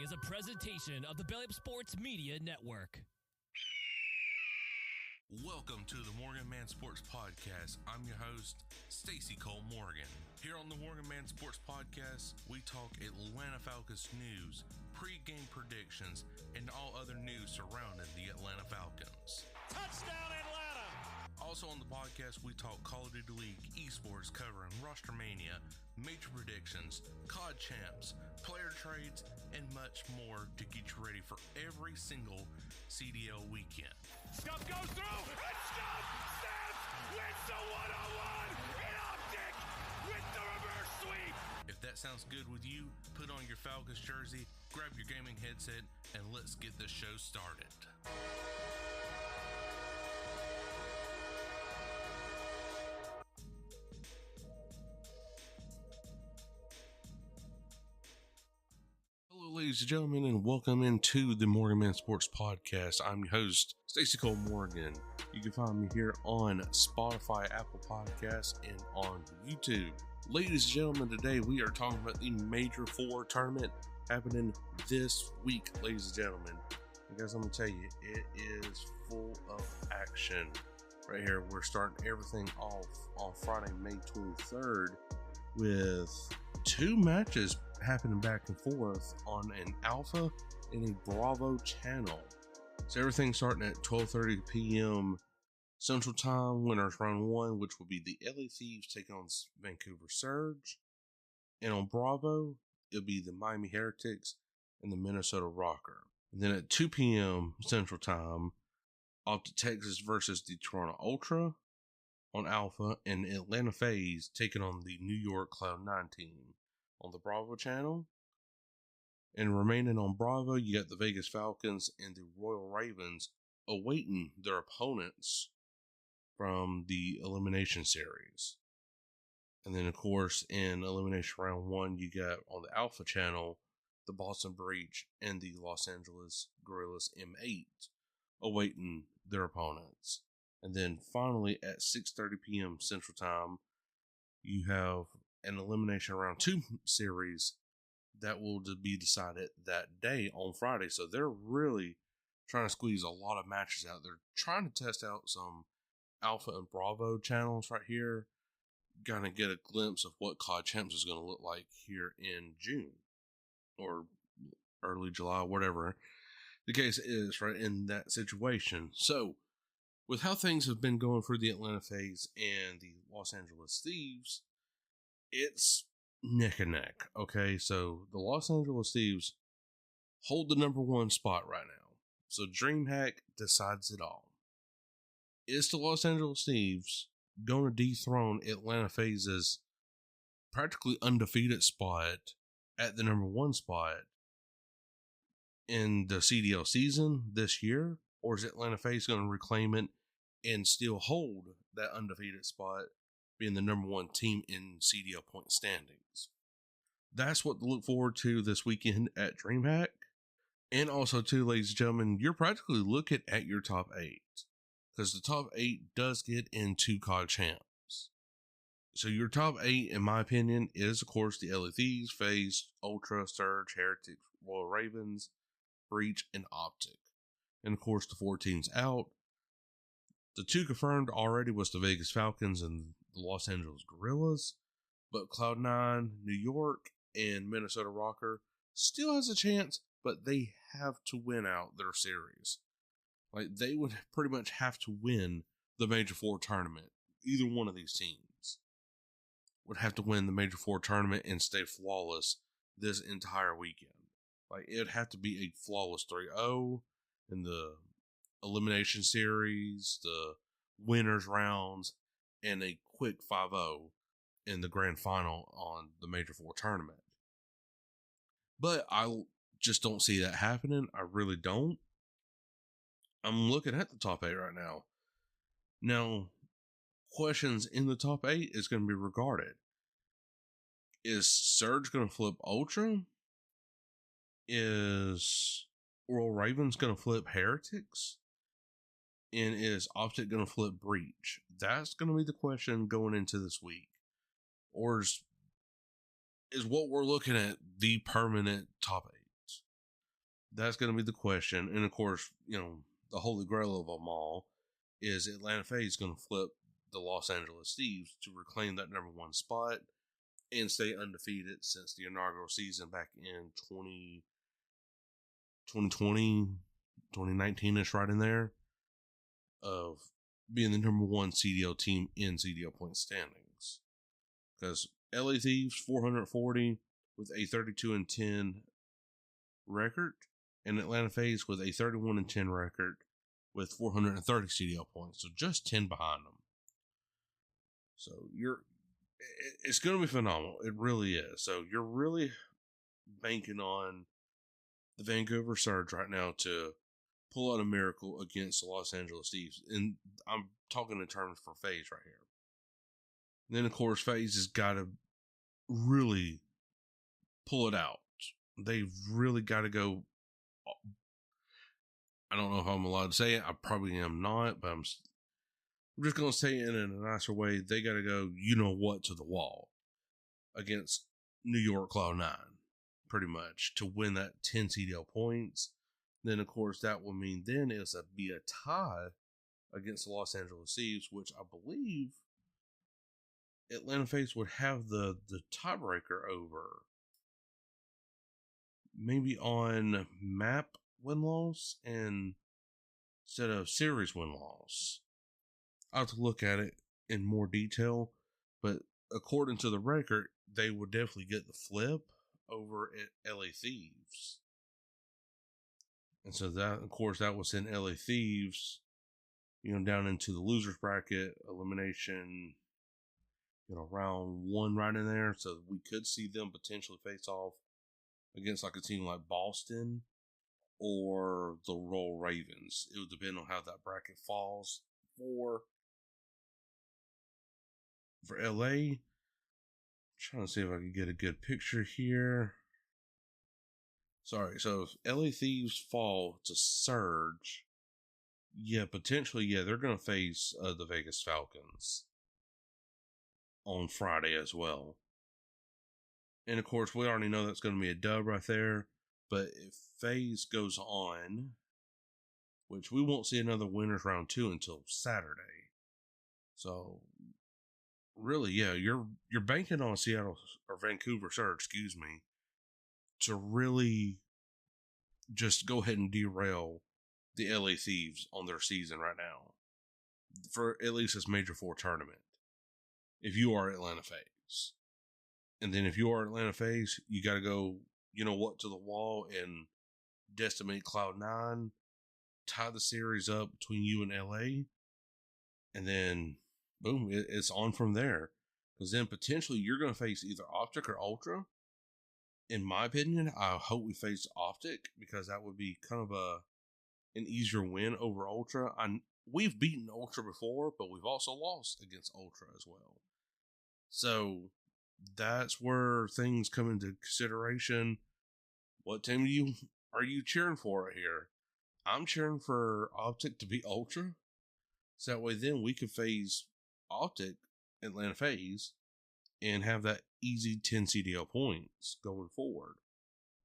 is a presentation of the Belly Up Sports Media Network. Welcome to the Morgan Man Sports Podcast. I'm your host, Stacy Morgan. Here on the Morgan Man Sports Podcast, we talk Atlanta Falcons news, pre-game predictions, and all other news surrounding the Atlanta Falcons. Touchdown, Atlanta! Also on the podcast, we talk Call of Duty League, esports, covering Roster Mania, major predictions, COD Champs, player trades, and much more to get you ready for every single CDL weekend. Scuff goes through, and Scuff snaps, wins the one-on-one in optic with the reverse sweep. If that sounds good with you, put on your Falcons jersey, grab your gaming headset, and let's get this show started. Ladies and gentlemen, and welcome into the Morgan Man Sports Podcast. I'm your host, Stacy Morgan. You can find me here on Spotify, Apple Podcasts, and on YouTube. Ladies and gentlemen, today we are talking about the Major 4 tournament happening this week, ladies and gentlemen. And guys, I'm going to tell you, it is full of action. Right here, we're starting everything off on Friday, May 23rd with 2 matches happening back and forth on an Alpha and a Bravo channel. So everything's starting at 12:30 p.m. Central Time. Winners round 1, which will be the LA Thieves taking on Vancouver Surge. And on Bravo, it'll be the Miami Heretics and the Minnesota Rocker. And then at 2 p.m. Central Time, off to Texas versus the Toronto Ultra on Alpha, and Atlanta FaZe taking on the New York Cloud9 team on the Bravo channel. And remaining on Bravo, you got the Vegas Falcons and the Royal Ravens awaiting their opponents from the Elimination Series. And then, of course, in Elimination Round 1, you got on the Alpha channel, the Boston Breach and the Los Angeles Guerrillas M8 awaiting their opponents. And then finally at 6:30 p.m. Central Time, you have an Elimination Round 2 series that will be decided that day on Friday. So they're really trying to squeeze a lot of matches out. They're trying to test out some Alpha and Bravo channels right here. Gonna get a glimpse of what COD Champs is going to look like here in June or early July, whatever the case is, right in that situation. So with how things have been going for the Atlanta FaZe and the Los Angeles Thieves, it's neck and neck. Okay, so the Los Angeles Thieves hold the number 1 spot right now. So DreamHack decides it all. Is the Los Angeles Thieves going to dethrone Atlanta FaZe's practically undefeated spot at the number 1 spot in the CDL season this year? Or is Atlanta FaZe going to reclaim it and still hold that undefeated spot, being the number 1 team in CDL point standings? That's what to look forward to this weekend at DreamHack. And also, too, ladies and gentlemen, you're practically looking at your top 8. Because the top 8 does get into COD Champs. So your top 8, in my opinion, is, of course, the LA Thieves, FaZe, Ultra, Surge, Heretics, Royal Ravens, Breach, and Optic. And, of course, the 4 teams out. The 2 confirmed already was the Vegas Falcons and the Los Angeles Guerrillas. But Cloud9, New York, and Minnesota Rocker still has a chance, but they have to win out their series. Like, they would pretty much have to win the Major 4 tournament. Either one of these teams would have to win the Major 4 tournament and stay flawless this entire weekend. Like, it would have to be a flawless 3-0 in the Elimination Series, the winners rounds, and a quick 5-0 in the grand final on the Major 4 tournament. But I just don't see that happening. I really don't. I'm looking at the top 8 right now. Now, questions in the top 8 is going to be regarded. Is Surge going to flip Ultra? Is Royal Ravens going to flip Heretics? And is Optic going to flip Breach? That's going to be the question going into this week. Or is what we're looking at the permanent top 8? That's going to be the question. And of course, the holy grail of them all is Atlanta FaZe going to flip the Los Angeles Thieves to reclaim that number one spot and stay undefeated since the inaugural season back in 2020, 2019-ish, right in there, of being the number one CDL team in CDL point standings. Because LA Thieves 440 with a 32-10 record, and Atlanta FaZe with a 31-10 record with 430 CDL points, so just 10 behind them. So it's going to be phenomenal. It really is. So you're really banking on the Vancouver Surge right now to pull out a miracle against the Los Angeles Thieves. And I'm talking in terms for FaZe right here. And then, of course, FaZe has got to really pull it out. They've really got to go. I don't know if I'm allowed to say it. I probably am not, but I'm just going to say it in a nicer way. They got to go, to the wall against New York Cloud9, pretty much, to win that 10 CDL points. Then, of course, that will mean then it'll be a tie against the Los Angeles Thieves, which I believe Atlanta FaZe would have the tiebreaker over. Maybe on map win-loss and instead of series win-loss. I'll have to look at it in more detail, but according to the record, they would definitely get the flip over at LA Thieves. And so that, of course, that was in LA Thieves, down into the losers bracket, elimination, round one right in there. So we could see them potentially face off against like a team like Boston or the Royal Ravens. It would depend on how that bracket falls for LA. I'm trying to see if I can get a good picture here. Sorry, so if LA Thieves fall to Surge, potentially, they're going to face the Vegas Falcons on Friday as well. And of course, we already know that's going to be a dub right there. But if FaZe goes on, which we won't see another winners round 2 until Saturday. So really, you're banking on Seattle or Vancouver Surge, to really just go ahead and derail the LA Thieves on their season right now for at least this Major 4 tournament. If you are Atlanta FaZe. And then if you are Atlanta FaZe, you got to go, to the wall and decimate Cloud9, tie the series up between you and LA, and then, boom, it's on from there. Because then potentially you're going to face either Optic or Ultra. In my opinion, I hope we face Optic, because that would be kind of an easier win over Ultra. We've beaten Ultra before, but we've also lost against Ultra as well. So that's where things come into consideration. What team are you cheering for right here? I'm cheering for Optic to beat Ultra. So that way then we could face Optic, Atlanta FaZe, and have that easy 10 CDL points going forward.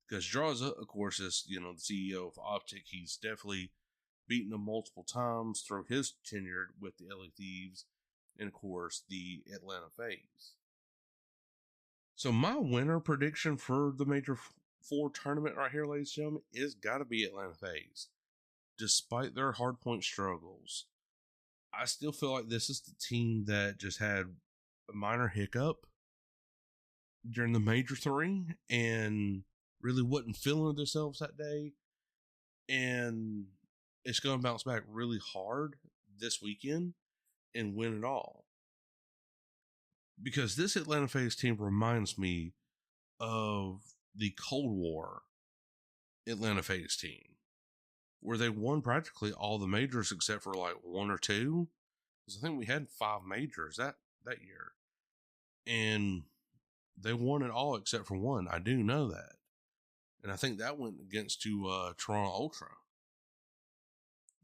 Because Draza, of course, is, the CEO of Optic. He's definitely beaten them multiple times through his tenure with the LA Thieves and, of course, the Atlanta FaZe. So my winner prediction for the Major 4 tournament right here, ladies and gentlemen, is got to be Atlanta FaZe. Despite their hardpoint struggles, I still feel like this is the team that just had a minor hiccup during the Major 3 and really wasn't feeling themselves that day. And it's going to bounce back really hard this weekend and win it all. Because this Atlanta FaZe team reminds me of the Cold War Atlanta FaZe team, where they won practically all the majors except for like 1 or 2. Because I think we had 5 majors that year. And they won it all except for 1. I do know that. And I think that went against Toronto Ultra.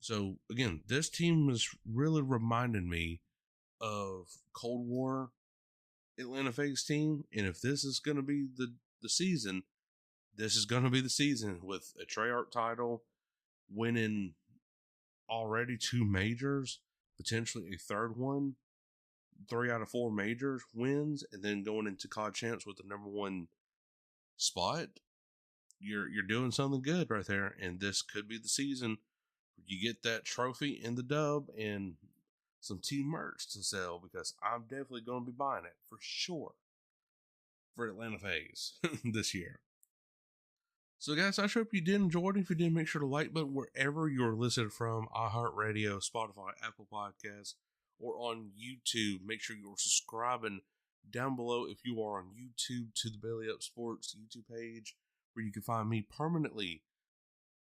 So, again, this team is really reminding me of Cold War Atlanta FaZe team. And if this is going to be the season, this is going to be the season with a Treyarch title, winning already 2 majors, potentially a third one, 3 out of 4 majors wins, and then going into COD Champs with the number 1 spot. You're doing something good right there, and this could be the season where you get that trophy and the dub and some team merch to sell, because I'm definitely going to be buying it for sure for Atlanta FaZe this year. So guys, I hope you did enjoy it. If you did, make sure to like button wherever you're listening from, iHeartRadio, Spotify, Apple Podcasts, or on YouTube. Make sure you're subscribing down below if you are on YouTube to the Belly Up Sports YouTube page, where you can find me permanently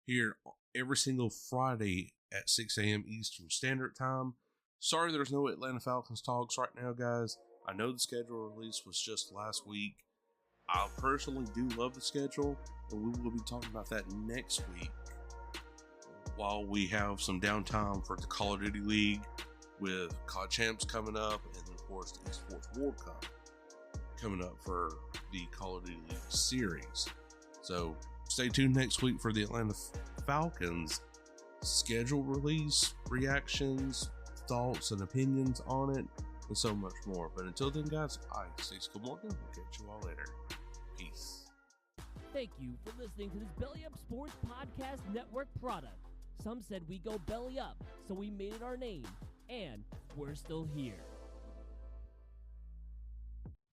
here every single Friday at 6 a.m. Eastern Standard Time. Sorry there's no Atlanta Falcons talks right now, guys. I know the schedule release was just last week. I personally do love the schedule, and we will be talking about that next week while we have some downtime for the Call of Duty League with COD Champs coming up, and then of course the Esports World Cup coming up for the Call of Duty League series. So stay tuned next week for the Atlanta Falcons schedule release, reactions, thoughts and opinions on it, and so much more. But until then, guys, I'm Stacy Morgan. We'll catch you all later. Peace. Thank you for listening to this Belly Up Sports Podcast Network product. Some said we go belly up, so we made it our name, and we're still here.